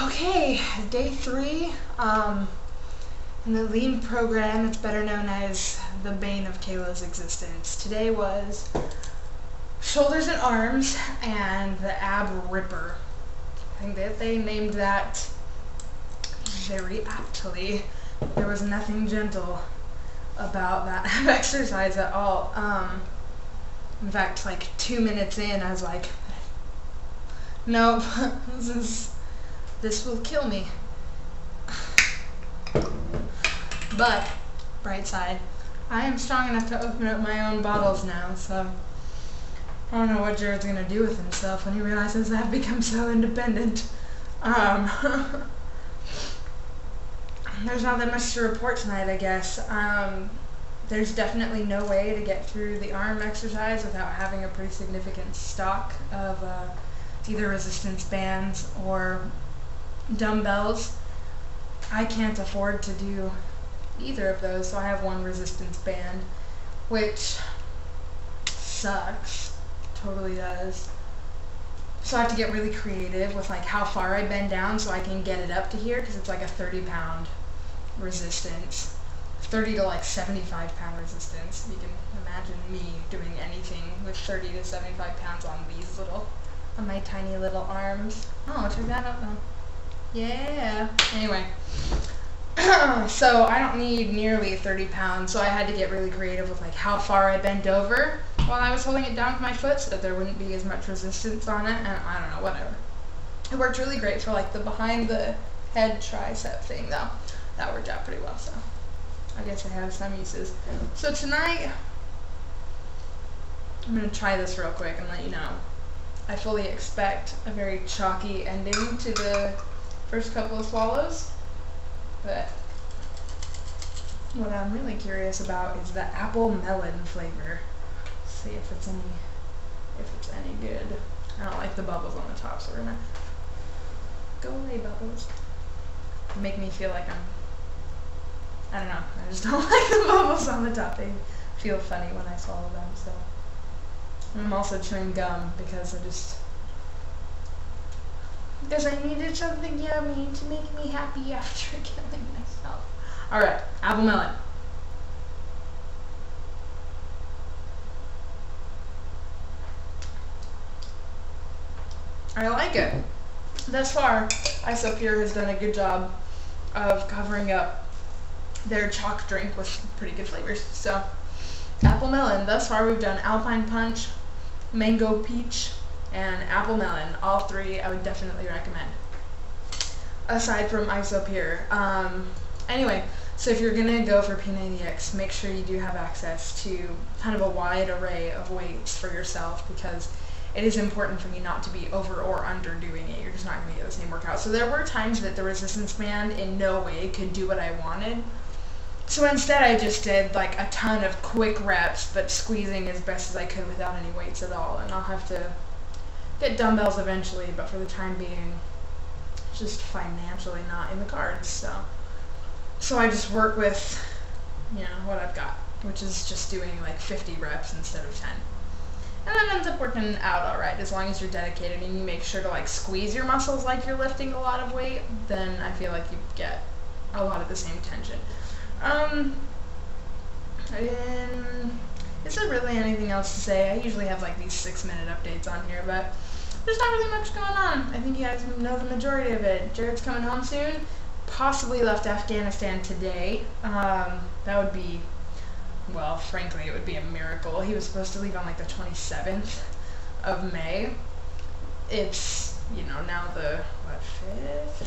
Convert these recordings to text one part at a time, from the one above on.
Okay, day 3 in the lean program. It's better known as the bane of Kayla's existence. Today was shoulders and arms and the ab ripper. I think that they named that very aptly. There was nothing gentle about that exercise at all. In fact, like 2 minutes in, I was like, nope, this will kill me. But, bright side, I am strong enough to open up my own bottles now, so I don't know what Jared's gonna do with himself when he realizes I've become so independent. There's not that much to report tonight, I guess. There's definitely no way to get through the arm exercise without having a pretty significant stock of either resistance bands or dumbbells. I can't afford to do either of those, so I have one resistance band, which sucks, totally does. So I have to get really creative with like how far I bend down so I can get it up to here, because it's like a 30-pound resistance, 30 to like 75-pound resistance. You can imagine me doing anything with 30 to 75 pounds on my tiny little arms. Oh, check that out though. Yeah. Anyway, so I don't need nearly 30 pounds, so I had to get really creative with like how far I bent over while I was holding it down with my foot so that there wouldn't be as much resistance on it, and I don't know, whatever. It worked really great for like the behind the head tricep thing though. That worked out pretty well, so I guess I have some uses. So tonight, I'm going to try this real quick and let you know. I fully expect a very chalky ending to the first couple of swallows, but what I'm really curious about is the apple melon flavor. See if it's any good. I don't like the bubbles on the top, so we're gonna go away, bubbles. Make me feel like I don't know, I just don't like the bubbles on the top. They feel funny when I swallow them, so. I'm also chewing gum because I needed something yummy to make me happy after killing myself. Alright, apple melon. I like it. Thus far, Isopure has done a good job of covering up their chalk drink with pretty good flavors. So, apple melon. Thus far, we've done Alpine Punch, Mango Peach, and Apple Melon. All three I would definitely recommend, aside from Isopure. Anyway, so if you're gonna go for p90x, make sure you do have access to kind of a wide array of weights for yourself, because it is important for you not to be over or underdoing it. You're just not gonna get the same workout. So there were times that the resistance band in no way could do what I wanted. So instead I just did like a ton of quick reps, but squeezing as best as I could without any weights at all. And I'll have to get dumbbells eventually, but for the time being, just financially not in the cards. So I just work with, what I've got, which is just doing like 50 reps instead of 10. And that ends up working out alright, as long as you're dedicated and you make sure to like squeeze your muscles like you're lifting a lot of weight, then I feel like you get a lot of the same tension. Is there really anything else to say? I usually have like these 6-minute updates on here, but there's not really much going on. I think you guys know the majority of it. Jared's coming home soon, possibly left Afghanistan today. That would be, well, frankly, it would be a miracle. He was supposed to leave on like the 27th of May. It's, now the,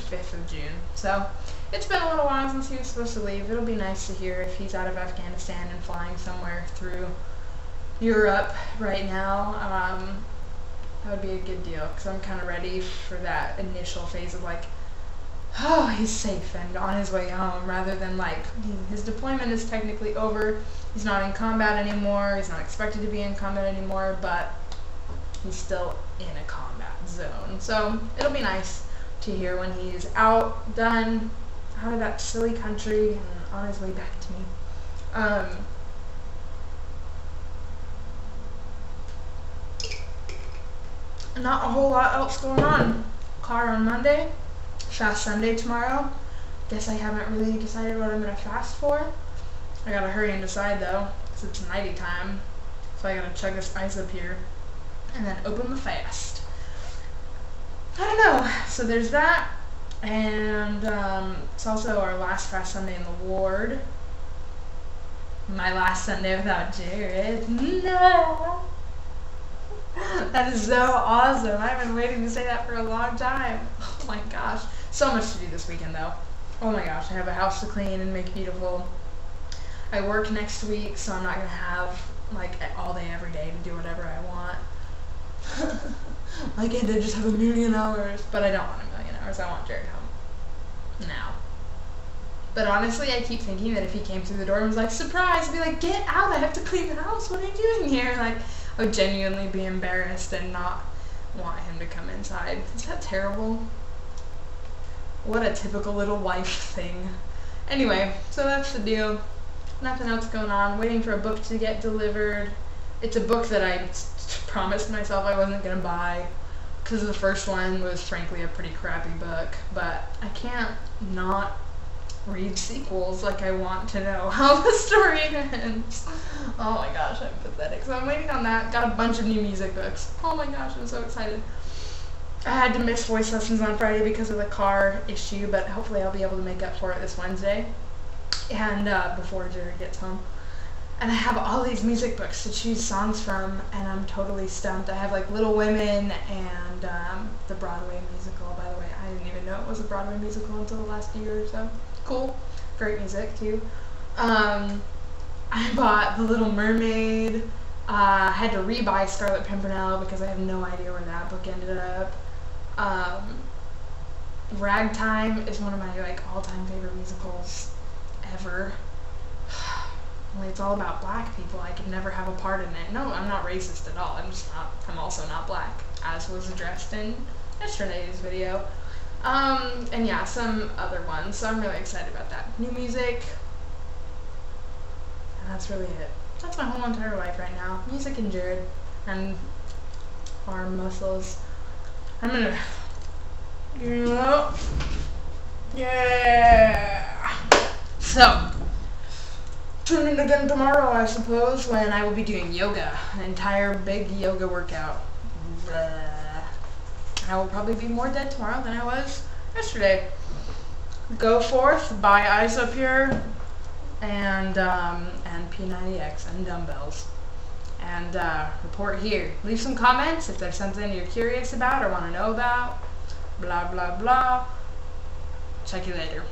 5th of June. So it's been a little while since he was supposed to leave. It'll be nice to hear if he's out of Afghanistan and flying somewhere through Europe right now. That would be a good deal, because I'm kind of ready for that initial phase of like, oh, he's safe and on his way home, rather than like, his deployment is technically over. He's not in combat anymore. He's not expected to be in combat anymore, but he's still in a combat zone. So it'll be nice to hear when he's out, done, out of that silly country, and on his way back to me. Not a whole lot else going on. Car on Monday, Fast Sunday tomorrow. Guess I haven't really decided what I'm going to fast for. I gotta hurry and decide though, because it's nighty time. So I gotta chug this ice up here and then open the fast. I don't know. So there's that. And it's also our last Fast Sunday in the ward. My last Sunday without Jared. No! That is so awesome. I've been waiting to say that for a long time. Oh my gosh. So much to do this weekend though. Oh my gosh, I have a house to clean and make beautiful. I work next week, so I'm not going to have like all day every day to do whatever I want. I get to just have 1,000,000 hours, but I don't want 1,000,000 hours. I want Jared home now. But honestly, I keep thinking that if he came through the door and was like, surprise, I'd be like, get out, I have to clean the house, what are you doing here? Like, I would genuinely be embarrassed and not want him to come inside. Is that terrible? What a typical little wife thing. Anyway, so that's the deal. Nothing else going on. Waiting for a book to get delivered. It's a book that I promised myself I wasn't going to buy because the first one was frankly a pretty crappy book, but I can't not read sequels. Like, I want to know how the story ends. Oh my gosh, I'm pathetic. So I'm waiting on that. Got a bunch of new music books. Oh my gosh, I'm so excited. I had to miss voice lessons on Friday because of the car issue, but hopefully I'll be able to make up for it this Wednesday and before Jared gets home. And I have all these music books to choose songs from, and I'm totally stumped. I have like Little Women and the Broadway musical. By the way, I didn't even know it was a Broadway musical until the last year or so. Cool. Great music too. I bought The Little Mermaid. I had to rebuy Scarlet Pimpernel because I have no idea where that book ended up. Ragtime is one of my like all-time favorite musicals ever. Only it's all about black people. I could never have a part in it. No, I'm not racist at all. I'm also not black, as was addressed in yesterday's video. And yeah, some other ones. So I'm really excited about that. New music. And that's really it. That's my whole entire life right now. Music and Jared. And arm muscles. I'm gonna... You know? Yeah! So... tune in again tomorrow, I suppose, when I will be doing yoga. An entire big yoga workout. I will probably be more dead tomorrow than I was yesterday. Go forth, buy ice up here, and p90x and dumbbells. And report here. Leave some comments if there's something you're curious about or want to know about. Blah, blah, blah. Check you later.